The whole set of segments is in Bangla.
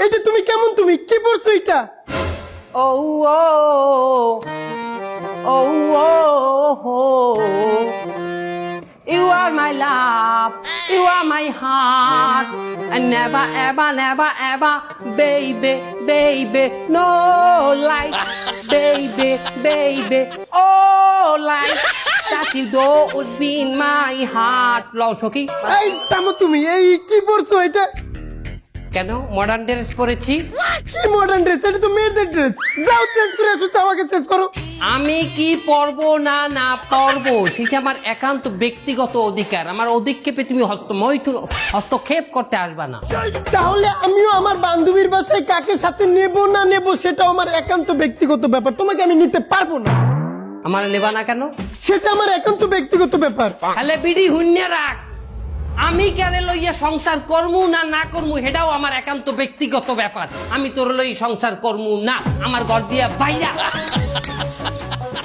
এটা তুমি কেমন, তুমি কি পড়ছো এটা? ও ও ও ও You are my love, you are my heart, and never, ever, never, ever, baby, baby, no life, baby, baby, oh life, that you don't be in my heart. লও সখী, এই থামো তুমি, এই কি পড়ছো এটা? কেন মডার্ন ড্রেস পরেছি? কি মডার্ন ড্রেস? এটা তো মেয়েদের ড্রেস। যাও চেঞ্জ করে আসো, যাও আগে চেঞ্জ করো। আমি কি পরবো না না পরবো সেটা আমার একান্ত ব্যক্তিগত অধিকার। আমার অধিক্ষেপে তুমি হস্তক্ষেপ করতে আসবা না। তাহলে আমিও আমার বান্ধবীর বাসায় কাকে সাথে নেব না নেব সেটা আমার একান্ত ব্যক্তিগত ব্যাপার, তোমাকে আমি নিতে পারবো না। আমার নেবা না কেন? সেটা আমার একান্ত ব্যক্তিগত ব্যাপার। তাহলে বিড়ি হুন্যে রাখ, আমি কেন লইয়া সংসার করমু না না করমু সেটাও আমার একান্ত ব্যক্তিগত ব্যাপার। আমি তোর লই সংসার করমু না, আমার ঘর দিয়া বাইরা।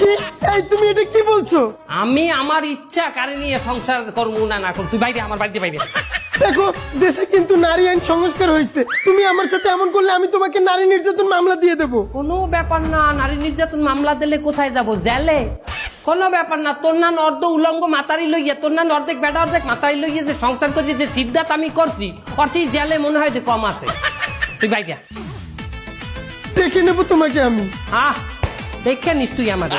কি? এই তুমি এটা কি বলছো? আমি আমার ইচ্ছা কারে নিয়ে সংসার করমু না না করমু, তুই বাইরে, আমার বাড়িতে বাইরে। দেখো দেশে কিন্তু নারী আইন সংস্কার হয়েছে, তুমি আমার সাথে এমন করলে আমি তোমাকে নারী নির্যাতন মামলা দিয়ে দেবো। কোনো ব্যাপার না, নারী নির্যাতন মামলা দিলে কোথায় যাব? জেলে। কোনো ব্যাপার না, তোর না অর্ধ উলঙ্গ মাতারি লইয়া, তোর না অর্ধেক বেটা অর্ধেক মাতারি লইয়া যে সংসার করি, যে সিদ্ধাত আমি করছি, অর্থে জেলে মনে হয় যে কম আছে। তুই বাইরে দেখে নেবো তোমাকে আমি। দেখে নিস তুই আমাদের।